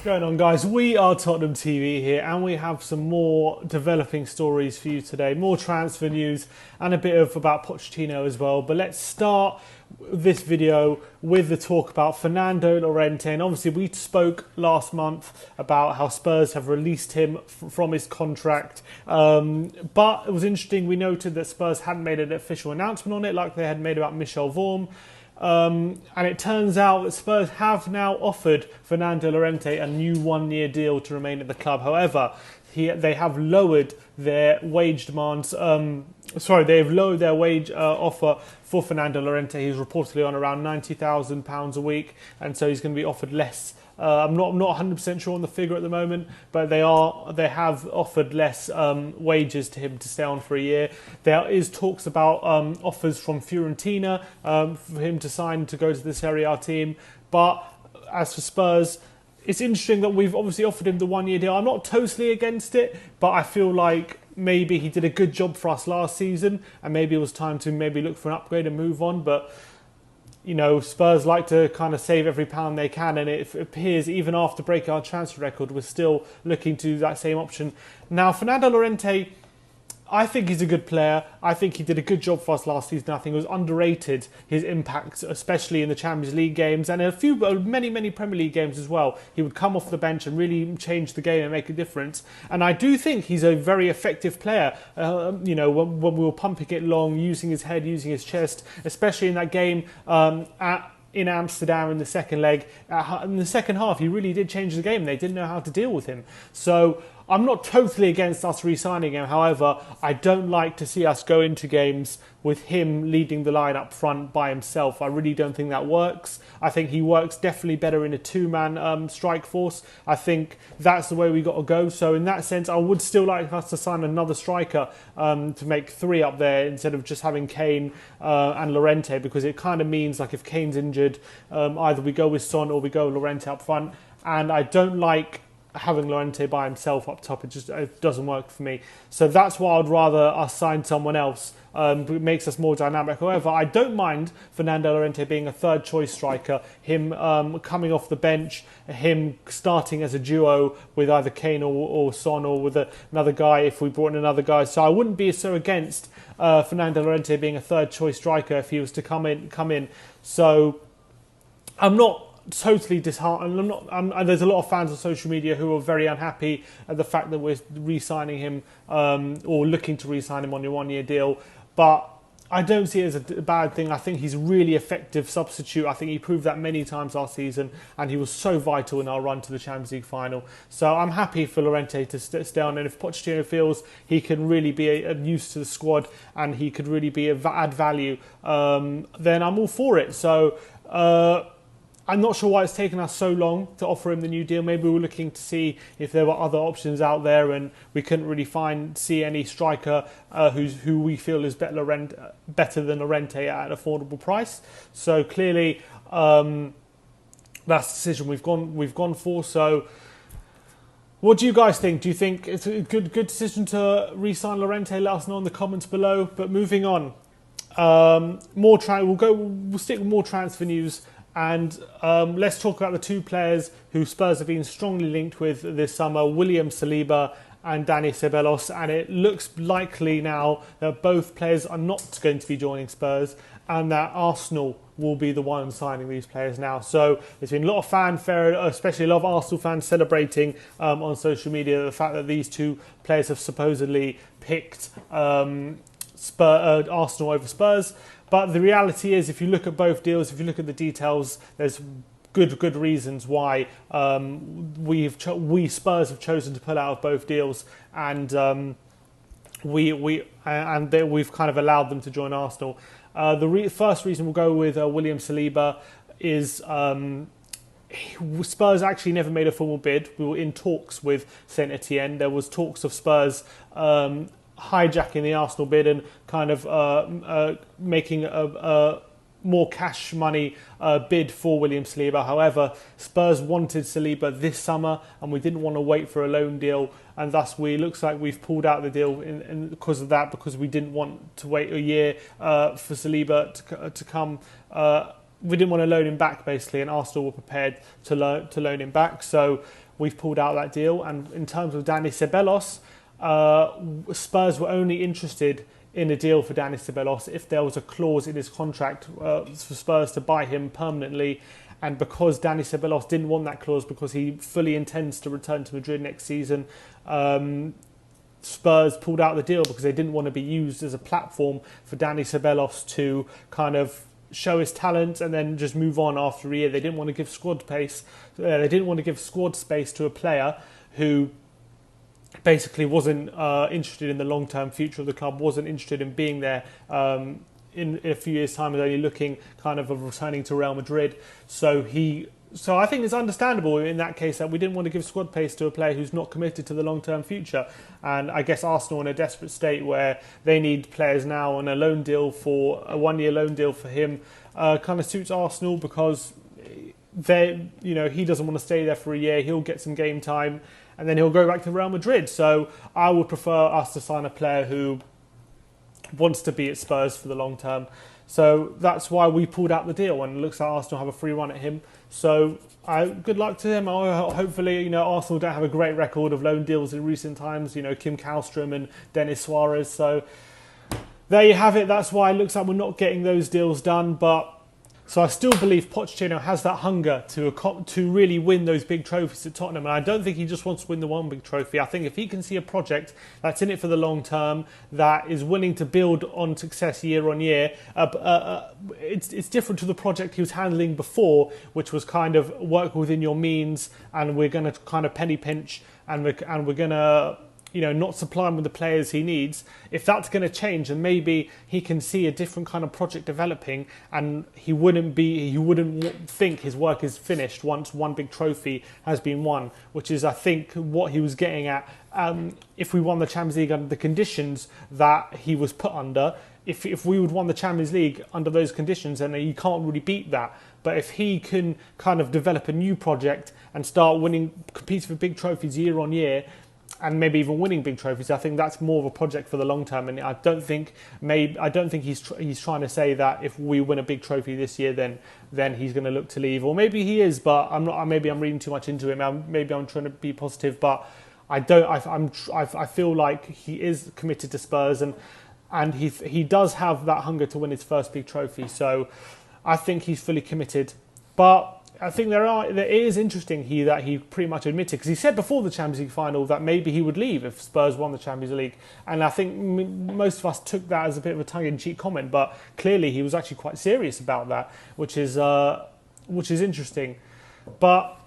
going on, guys? We are Tottenham TV here, and we have some more developing stories for you today, more transfer news and a bit of about Pochettino as well. But let's start this video with the talk about Fernando Llorente. And obviously we spoke last month about how Spurs have released him from his contract, but it was interesting, we noted that Spurs hadn't made an official announcement on it like they had made about Michel Vorm. And it turns out that Spurs have now offered Fernando Llorente a new one-year deal to remain at the club. However, they have lowered their wage demands. They have lowered their wage offer for Fernando Llorente. He's reportedly on around £90,000 a week, and so he's going to be offered less. I'm not 100% sure on the figure at the moment, but they have offered less wages to him to stay on for a year. There is talks about offers from Fiorentina for him to sign to go to the Serie A team. But as for Spurs, it's interesting that we've obviously offered him the one-year deal. I'm not totally against it, but I feel like maybe he did a good job for us last season, and maybe it was time to maybe look for an upgrade and move on. But you know, Spurs like to kind of save every pound they can, and it appears even after breaking our transfer record, we're still looking to that same option. Now, Fernando Llorente, I think he's a good player. I think he did a good job for us last season. I think it was underrated, his impact, especially in the Champions League games and many Premier League games as well. He would come off the bench and really change the game and make a difference. And I do think he's a very effective player. When we were pumping it long, using his head, using his chest, especially in that game in Amsterdam in the second leg. In the second half, he really did change the game. They didn't know how to deal with him. So I'm not totally against us re-signing him. However, I don't like to see us go into games with him leading the line up front by himself. I really don't think that works. I think he works definitely better in a two-man strike force. I think that's the way we got to go. So in that sense, I would still like us to sign another striker to make three up there instead of just having Kane and Llorente, because it kind of means like if Kane's injured, either we go with Son or we go with Llorente up front. And I don't like having Llorente by himself up top. It doesn't work for me. So that's why I'd rather us sign someone else. It makes us more dynamic. However, I don't mind Fernando Llorente being a third choice striker, him coming off the bench, him starting as a duo with either Kane or Son, or with another guy if we brought in another guy. So I wouldn't be so against Fernando Llorente being a third choice striker if he was to come in. So I'm not totally disheartened. There's a lot of fans on social media who are very unhappy at the fact that we're re-signing him or looking to re-sign him on a one-year deal. But I don't see it as a bad thing. I think he's a really effective substitute. I think he proved that many times last season, and he was so vital in our run to the Champions League final. So I'm happy for Llorente to stay on, and if Pochettino feels he can really be a use to the squad and he could really be add value, then I'm all for it. So I'm not sure why it's taken us so long to offer him the new deal. Maybe we were looking to see if there were other options out there, and we couldn't really see any striker who we feel is better than Llorente at an affordable price. So clearly, that's the decision we've gone for. So, what do you guys think? Do you think it's a good decision to re-sign Llorente? Let us know in the comments below. But moving on, we'll stick with more transfer news. And let's talk about the two players who Spurs have been strongly linked with this summer, William Saliba and Dani Ceballos. And it looks likely now that both players are not going to be joining Spurs, and that Arsenal will be the one signing these players now. So there's been a lot of fanfare, especially a lot of Arsenal fans celebrating on social media the fact that these two players have supposedly picked Arsenal over Spurs. But the reality is, if you look at both deals, if you look at the details, there's good reasons why we Spurs have chosen to pull out of both deals, and we've kind of allowed them to join Arsenal. The first reason we'll go with William Saliba is Spurs actually never made a formal bid. We were in talks with Saint Etienne. There was talks of Spurs hijacking the Arsenal bid and kind of making a more cash money bid for William Saliba. However, Spurs wanted Saliba this summer, and we didn't want to wait for a loan deal, and thus looks like we've pulled out the deal because of that, because we didn't want to wait a year for Saliba to come. We didn't want to loan him back, basically, and Arsenal were prepared to loan him back. So we've pulled out that deal. And in terms of Dani Ceballos, Spurs were only interested in a deal for Dani Ceballos if there was a clause in his contract for Spurs to buy him permanently. And because Dani Ceballos didn't want that clause because he fully intends to return to Madrid next season, Spurs pulled out the deal because they didn't want to be used as a platform for Dani Ceballos to kind of show his talent and then just move on after a year. They didn't want to give squad space. They didn't want to give squad space to a player who basically wasn't interested in the long-term future of the club, wasn't interested in being there in a few years' time, was only looking kind of returning to Real Madrid. So I think it's understandable in that case that we didn't want to give squad pace to a player who's not committed to the long-term future. And I guess Arsenal in a desperate state where they need players now on a loan deal for a 1-year loan deal for him kind of suits Arsenal because he doesn't want to stay there for a year. He'll get some game time and then he'll go back to Real Madrid. So I would prefer us to sign a player who wants to be at Spurs for the long term. So that's why we pulled out the deal, and it looks like Arsenal have a free run at him. So good luck to him. Hopefully, Arsenal don't have a great record of loan deals in recent times. Kim Kallstrom and Denis Suarez. So there you have it. That's why it looks like we're not getting those deals done. So I still believe Pochettino has that hunger to really win those big trophies at Tottenham. And I don't think he just wants to win the one big trophy. I think if he can see a project that's in it for the long term, that is willing to build on success year on year, it's different to the project he was handling before, which was kind of work within your means and we're going to kind of penny pinch and we're going to not supply him with the players he needs. If that's going to change, and maybe he can see a different kind of project developing, and he wouldn't think his work is finished once one big trophy has been won, which is, I think, what he was getting at. If we won the Champions League under the conditions that he was put under, if we would won the Champions League under those conditions, then you can't really beat that. But if he can kind of develop a new project and start competing for big trophies year on year, and maybe even winning big trophies, I think that's more of a project for the long term. And I don't think he's trying to say that if we win a big trophy this year, then he's going to look to leave. Or maybe he is, but I'm not. Maybe I'm reading too much into him. Maybe I'm trying to be positive, but I don't. I feel like he is committed to Spurs, and he does have that hunger to win his first big trophy. So I think he's fully committed, but I think it is interesting that he pretty much admitted, because he said before the Champions League final that maybe he would leave if Spurs won the Champions League, and I think most of us took that as a bit of a tongue-in-cheek comment, but clearly he was actually quite serious about that, which is interesting. But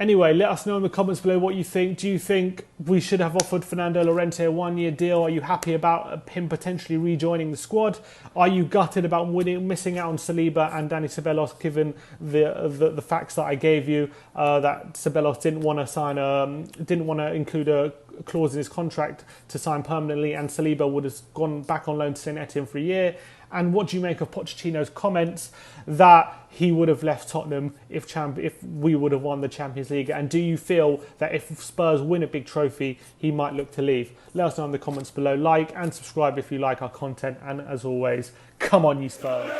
anyway, let us know in the comments below what you think. Do you think we should have offered Fernando Llorente a 1-year deal? Are you happy about him potentially rejoining the squad? Are you gutted about missing out on Saliba and Dani Ceballos, given the facts that I gave you, that Ceballos didn't want to include a clause in his contract to sign permanently, and Saliba would have gone back on loan to St Etienne for a year? And what do you make of Pochettino's comments that he would have left Tottenham if we would have won the Champions League? And do you feel that if Spurs win a big trophy, he might look to leave? Let us know in the comments below. Like and subscribe if you like our content. And as always, come on, you Spurs.